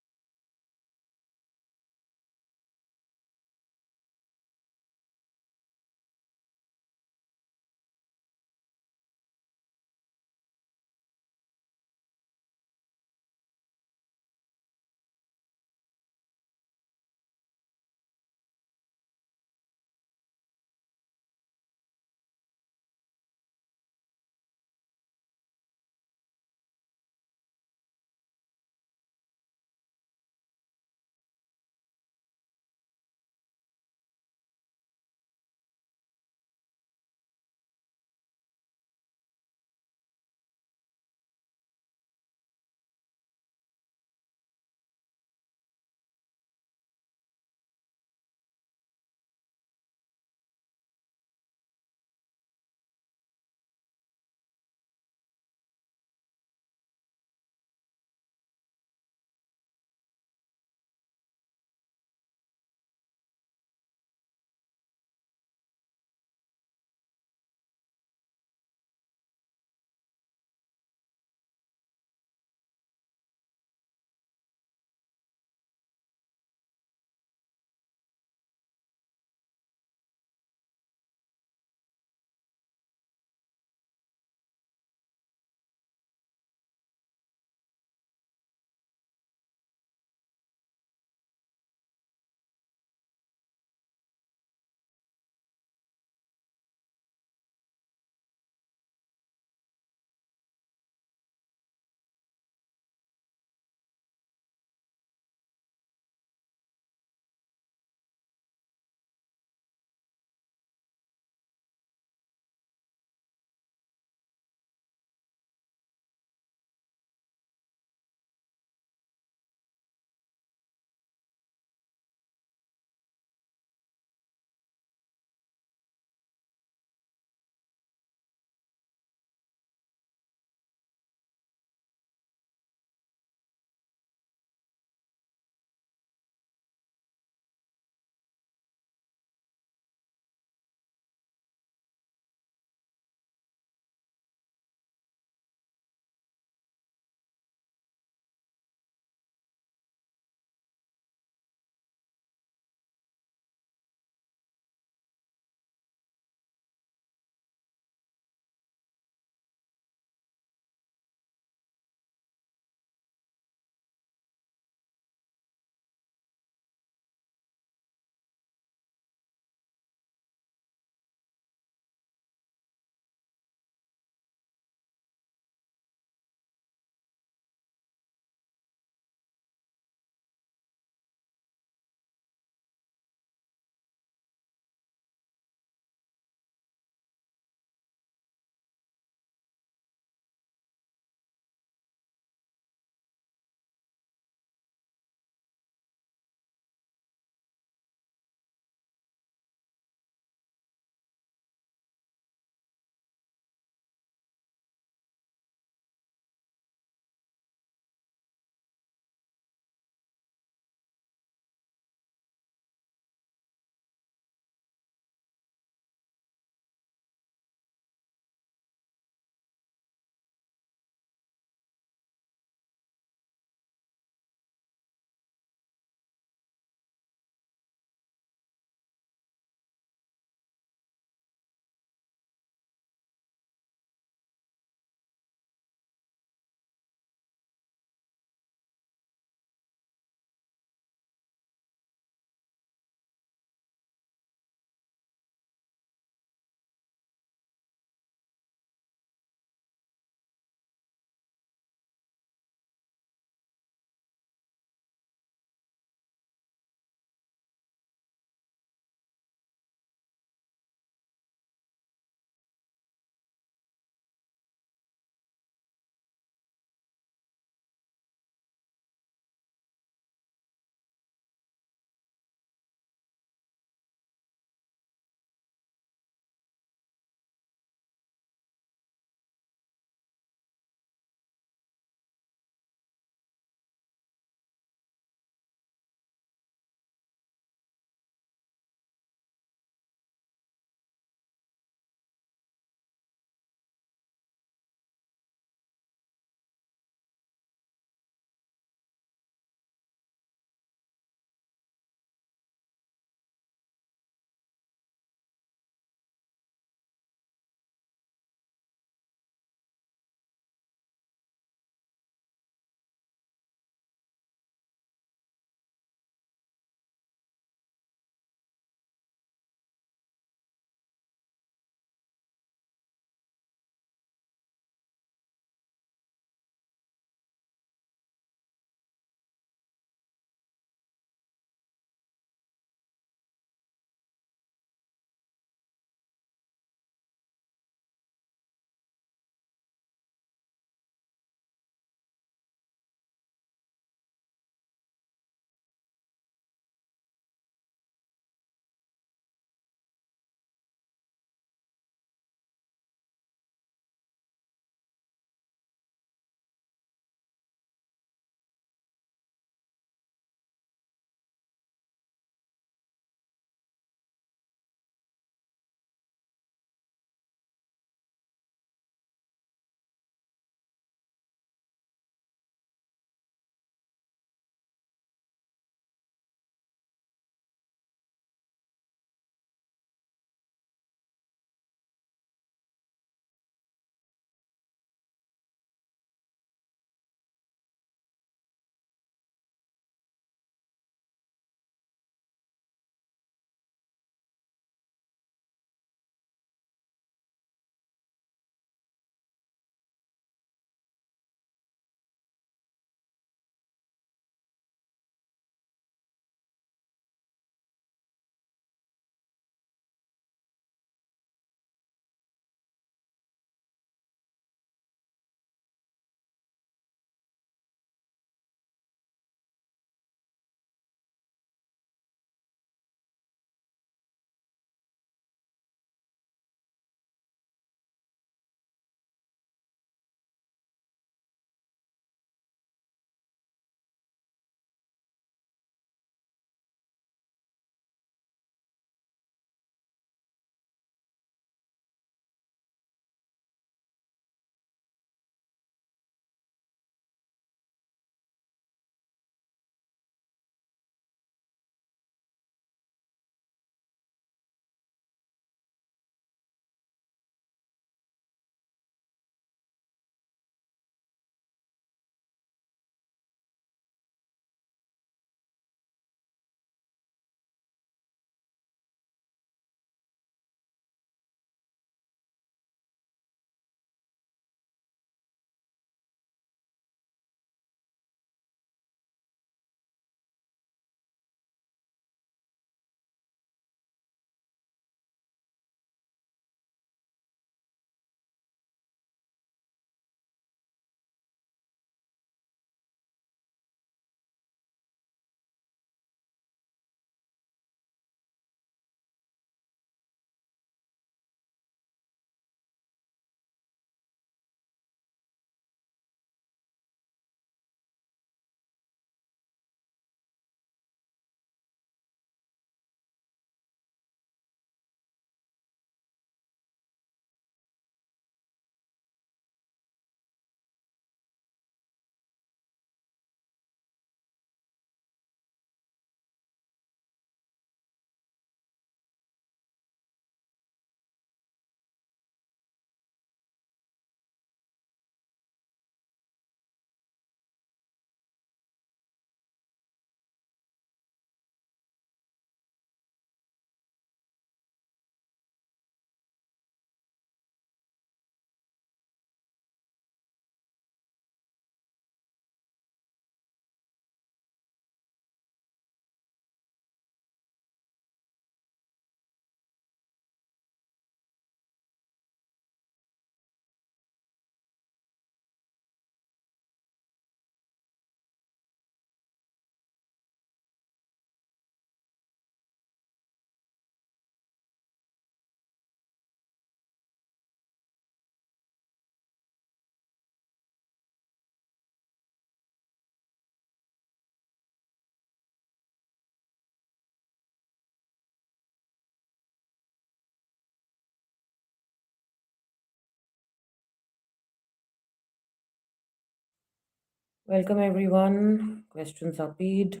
Welcome everyone. Questions are paid.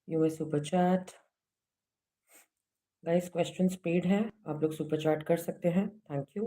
You may super chat. Guys, questions paid हैं, आप लोग super chat कर सकते हैं. Thank you.